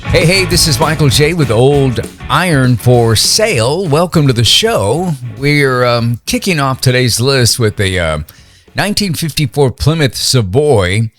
Hey, this is Michael J. with Old Iron for Sale. Welcome to the show. We're kicking off today's list with a 1954 Plymouth Savoy,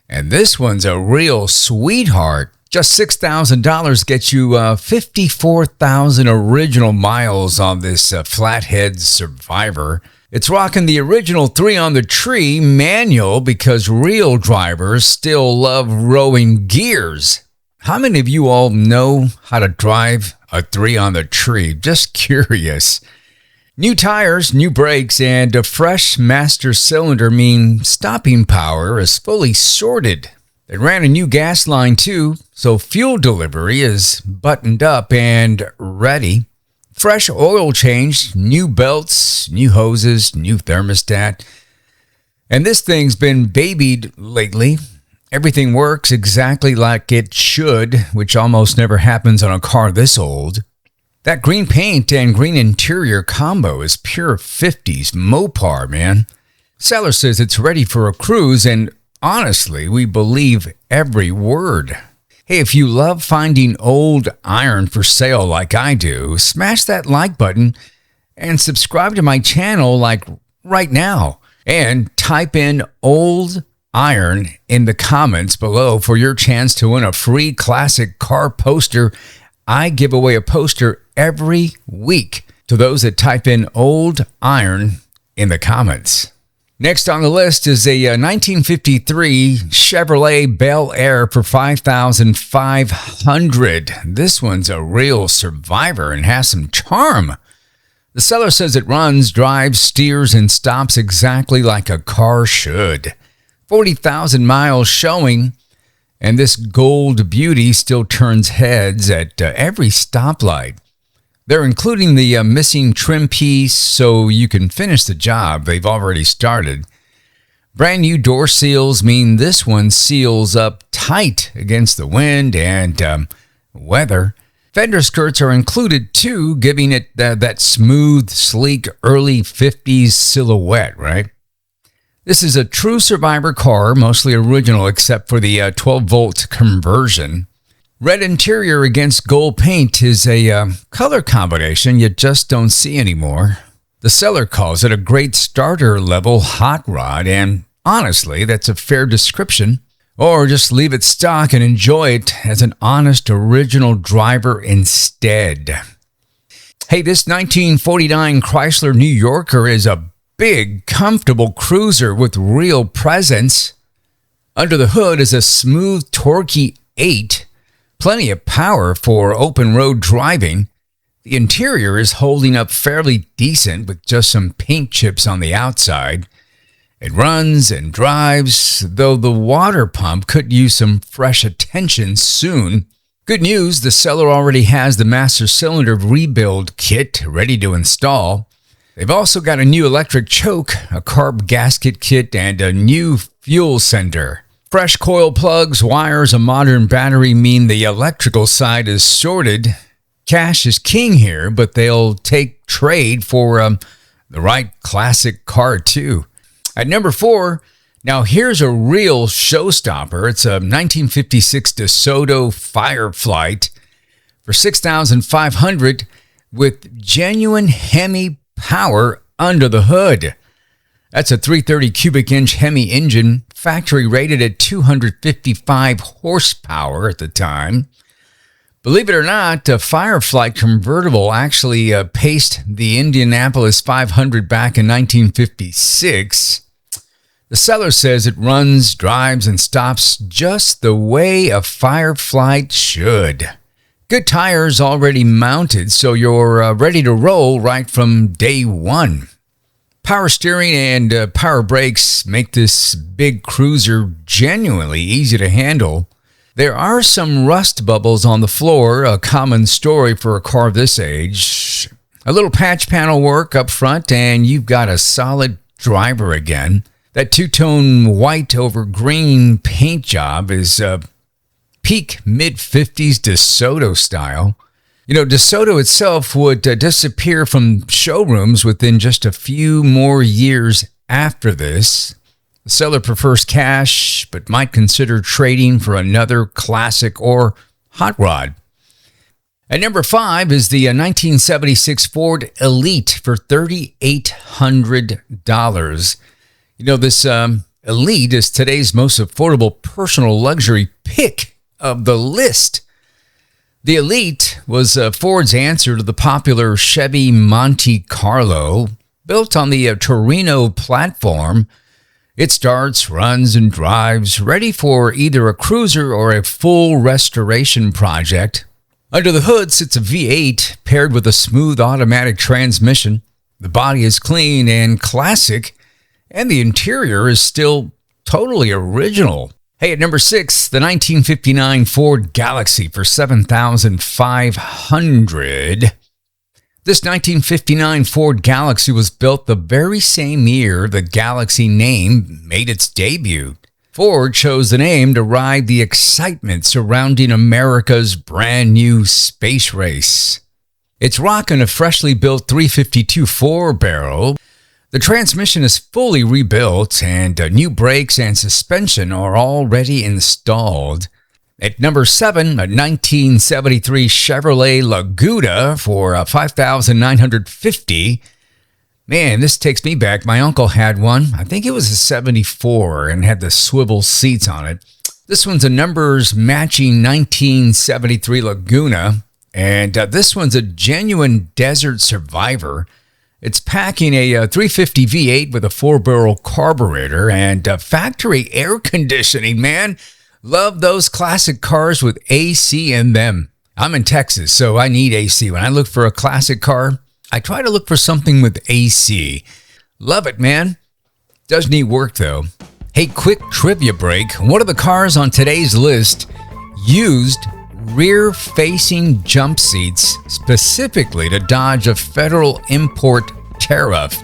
and this one's a real sweetheart. Just $6,000 gets you 54,000 original miles on this flathead Survivor. It's rocking the original 3 on the tree manual because real drivers still love rowing gears. How many of you all know how to drive a 3 on the tree? Just curious. New tires, new brakes, and a fresh master cylinder mean stopping power is fully sorted. They ran a new gas line too, so fuel delivery is buttoned up and ready. Fresh oil change, new belts, new hoses, new thermostat. And this thing's been babied lately. Everything works exactly like it should, which almost never happens on a car this old. That green paint and green interior combo is pure 50s Mopar, man. Seller says it's ready for a cruise, and honestly, we believe every word. Hey, if you love finding old iron for sale like I do, smash that like button and subscribe to my channel like right now. And type in old iron in the comments below for your chance to win a free classic car poster. I give away a poster every week to those that type in old iron in the comments. Next on the list is a 1953 Chevrolet Bel Air for $5,500. This one's a real survivor and has some charm. The seller says it runs, drives, steers, and stops exactly like a car should. 40,000 miles showing, and this gold beauty still turns heads at every stoplight. They're including the missing trim piece so you can finish the job they've already started. Brand new door seals mean this one seals up tight against the wind and weather. Fender skirts are included too, giving it that smooth, sleek, early 50s silhouette, right? This is a true survivor car, mostly original except for the 12-volt conversion. Red interior against gold paint is a color combination you just don't see anymore. The seller calls it a great starter-level hot rod, and honestly, that's a fair description. Or just leave it stock and enjoy it as an honest original driver instead. Hey, this 1949 Chrysler New Yorker is a big, comfortable cruiser with real presence. Under the hood is a smooth, torquey 8. Plenty of power for open road driving. The interior is holding up fairly decent with just some paint chips on the outside. It runs and drives, though the water pump could use some fresh attention soon. Good news, the seller already has the master cylinder rebuild kit ready to install. They've also got a new electric choke, a carb gasket kit, and a new fuel sender. Fresh coil plugs, wires, a modern battery mean the electrical side is sorted. Cash is king here, but they'll take trade for the right classic car too. At number 4, now here's a real showstopper. It's a 1956 DeSoto Fireflite for $6,500 with genuine hemi-power under the hood. That's a 330 cubic inch Hemi engine, factory rated at 255 horsepower at the time. Believe it or not, a Fireflite convertible actually paced the Indianapolis 500 back in 1956. The seller says it runs, drives, and stops just the way a Fireflite should. Good tires already mounted, so you're ready to roll right from day one. Power steering and power brakes make this big cruiser genuinely easy to handle. There are some rust bubbles on the floor, a common story for a car this age. A little patch panel work up front, and you've got a solid driver again. That two-tone white over green paint job is peak mid-50s DeSoto style. You know, DeSoto itself would disappear from showrooms within just a few more years after this. The seller prefers cash, but might consider trading for another classic or hot rod. At number 5 is the 1976 Ford Elite for $3,800. You know, this Elite is today's most affordable personal luxury pick of the list. The Elite was Ford's answer to the popular Chevy Monte Carlo, built on the Torino platform. It starts, runs, and drives, ready for either a cruiser or a full restoration project. Under the hood sits a V8 paired with a smooth automatic transmission. The body is clean and classic, and the interior is still totally original. Hey, at number 6, the 1959 Ford Galaxie for $7,500. This 1959 Ford Galaxie was built the very same year the Galaxie name made its debut. Ford chose the name to ride the excitement surrounding America's brand new space race. It's rocking a freshly built 352 4-barrel. The transmission is fully rebuilt, and new brakes and suspension are already installed. At number 7, a 1973 Chevrolet Laguna for $5,950. Man, this takes me back. My uncle had one. I think it was a 74 and had the swivel seats on it. This one's a numbers matching 1973 Laguna, and this one's a genuine desert survivor. It's packing a 350 V8 with a 4-barrel carburetor and factory air conditioning, man. Love those classic cars with AC in them. I'm in Texas, so I need AC. When I look for a classic car, I try to look for something with AC. Love it, man. Does need work, though. Hey, quick trivia break. One of the cars on today's list used rear-facing jump seats specifically to dodge a federal import tariff.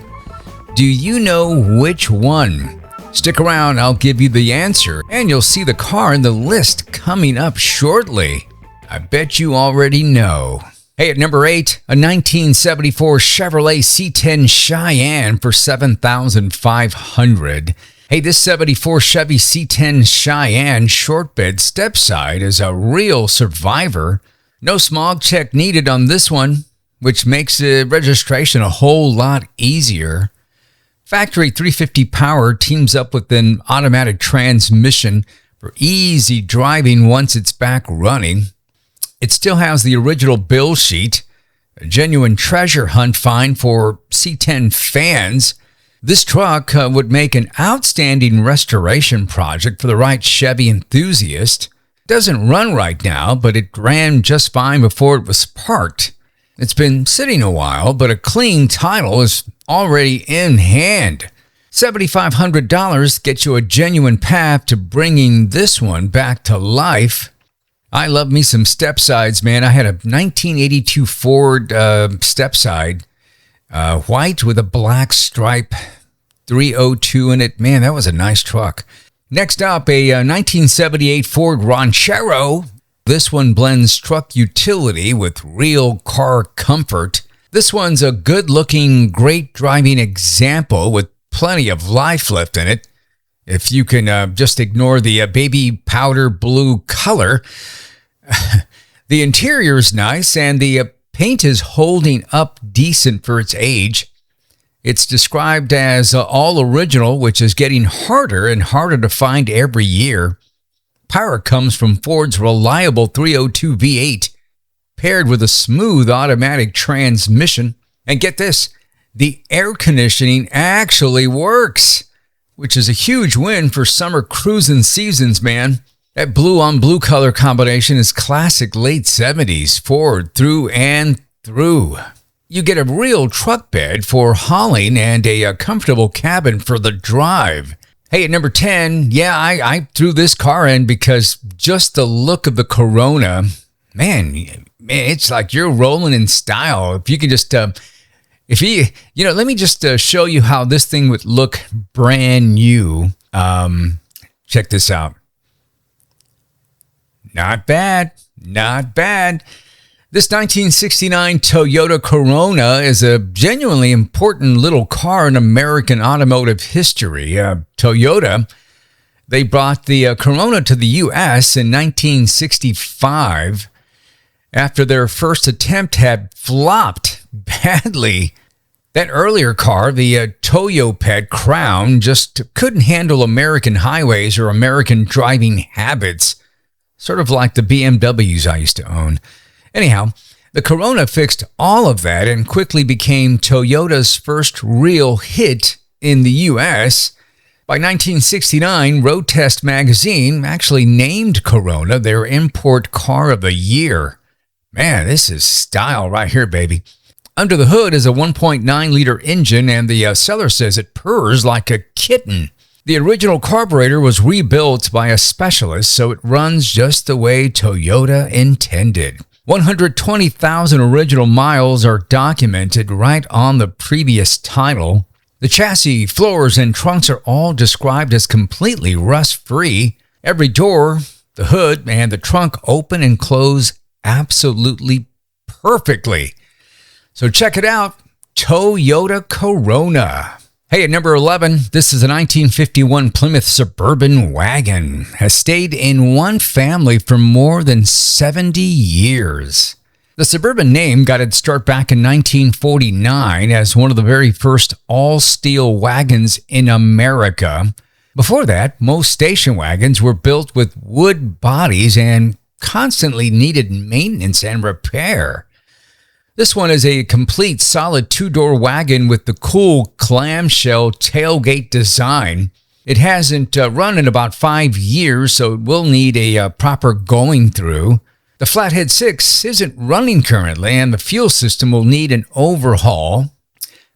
Do you know which one? Stick around, I'll give you the answer, and you'll see the car in the list coming up shortly. I bet you already know. Hey, at number 8, a 1974 Chevrolet C10 Cheyenne for $7,500. Hey, this 74 Chevy C10 Cheyenne short bed stepside is a real survivor. No smog check needed on this one, which makes the registration a whole lot easier. Factory 350 power teams up with an automatic transmission for easy driving once it's back running. It still has the original build sheet, a genuine treasure hunt find for C10 fans. This truck would make an outstanding restoration project for the right Chevy enthusiast. It doesn't run right now, but it ran just fine before it was parked. It's been sitting a while, but a clean title is already in hand. $7,500 gets you a genuine path to bringing this one back to life. I love me some stepsides, man. I had a 1982 Ford stepside, white with a black stripe, 302 in it. Man, that was a nice truck. Next up, a 1978 Ford Ranchero. This one blends truck utility with real car comfort. This one's a good-looking, great driving example with plenty of life left in it. If you can just ignore the baby powder blue color. The interior is nice, and the paint is holding up decent for its age. It's described as all original, which is getting harder and harder to find every year. Power comes from Ford's reliable 302 V8, paired with a smooth automatic transmission. And get this, the air conditioning actually works, which is a huge win for summer cruising seasons, man. That blue-on-blue color combination is classic late 70s Ford through and through. You get a real truck bed for hauling and a comfortable cabin for the drive. Hey, at number 10, yeah, I threw this car in because just the look of the Corona, man, it's like you're rolling in style. If you could just, let me just show you how this thing would look brand new. Check this out. Not bad, not bad. This 1969 Toyota Corona is a genuinely important little car in American automotive history. Toyota, They brought the Corona to the U.S. in 1965 after their first attempt had flopped badly. That earlier car, the Toyopet Crown, just couldn't handle American highways or American driving habits, sort of like the BMWs I used to own. Anyhow, the Corona fixed all of that and quickly became Toyota's first real hit in the U.S. By 1969, Road Test magazine actually named Corona their import car of the year. Man, this is style right here, baby. Under the hood is a 1.9-liter engine, and the seller says it purrs like a kitten. The original carburetor was rebuilt by a specialist, so it runs just the way Toyota intended. 120,000 original miles are documented right on the previous title. The chassis, floors, and trunks are all described as completely rust-free. Every door, the hood, and the trunk open and close absolutely perfectly. So check it out, Toyota Corona. Hey, at number 11, this is a 1951 Plymouth Suburban wagon. Has stayed in one family for more than 70 years. The Suburban name got its start back in 1949 as one of the very first all-steel wagons in America. Before that, most station wagons were built with wood bodies and constantly needed maintenance and repair. This one is a complete solid two-door wagon with the cool clamshell tailgate design. It hasn't run in about 5 years, so it will need a proper going through. The Flathead 6 isn't running currently, and the fuel system will need an overhaul.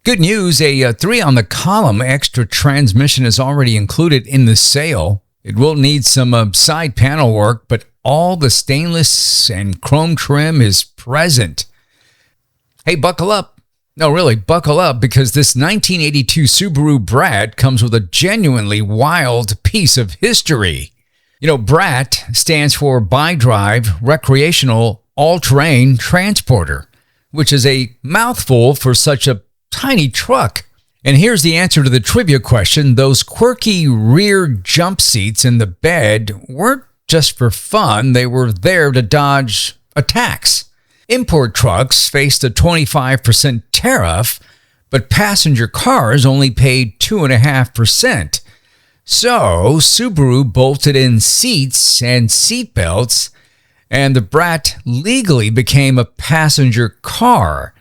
Good news, a 3-on-the-column extra transmission is already included in the sale. It will need some side panel work, but all the stainless and chrome trim is present. Hey, buckle up. No, really, buckle up, because this 1982 Subaru Brat comes with a genuinely wild piece of history. You know, Brat stands for Bi-Drive Recreational All-Terrain Transporter, which is a mouthful for such a tiny truck. And here's the answer to the trivia question. Those quirky rear jump seats in the bed weren't just for fun. They were there to dodge attacks. Import trucks faced a 25% tariff, but passenger cars only paid 2.5%. So Subaru bolted in seats and seat belts, and the Brat legally became a passenger car.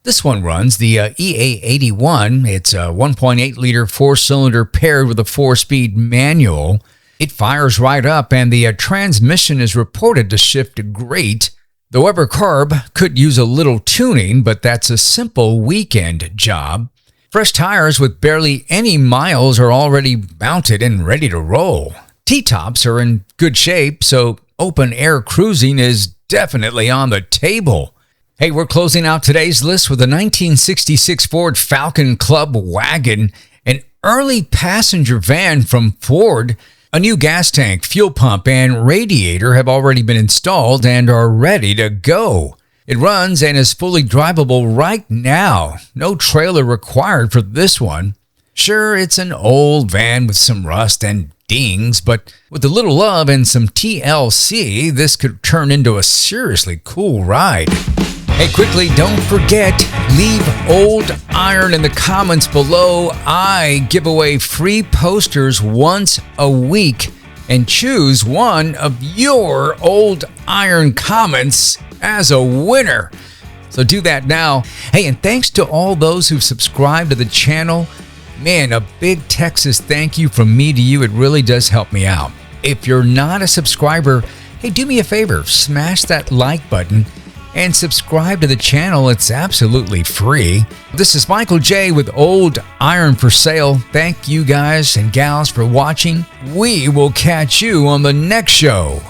This one runs the EA81. It's a 1.8-liter four-cylinder paired with a 4-speed manual. It fires right up, and the transmission is reported to shift great. The Weber carb could use a little tuning, but that's a simple weekend job. Fresh tires with barely any miles are already mounted and ready to roll. T-tops are in good shape, so open-air cruising is definitely on the table. Hey, we're closing out today's list with a 1966 Ford Falcon Club wagon, an early passenger van from Ford. A new gas tank, fuel pump, and radiator have already been installed and are ready to go. It runs and is fully drivable right now. No trailer required for this one. Sure, it's an old van with some rust and dings, but with a little love and some TLC, this could turn into a seriously cool ride. Hey, quickly, don't forget, leave old iron in the comments below. I give away free posters once a week and choose one of your old iron comments as a winner. So do that now. Hey, and thanks to all those who've subscribed to the channel. Man, a big Texas thank you from me to you. It really does help me out. If you're not a subscriber, hey, do me a favor, smash that like button and subscribe to the channel. It's absolutely free. This is Michael J. with Old Iron for Sale. Thank you guys and gals for watching. We will catch you on the next show.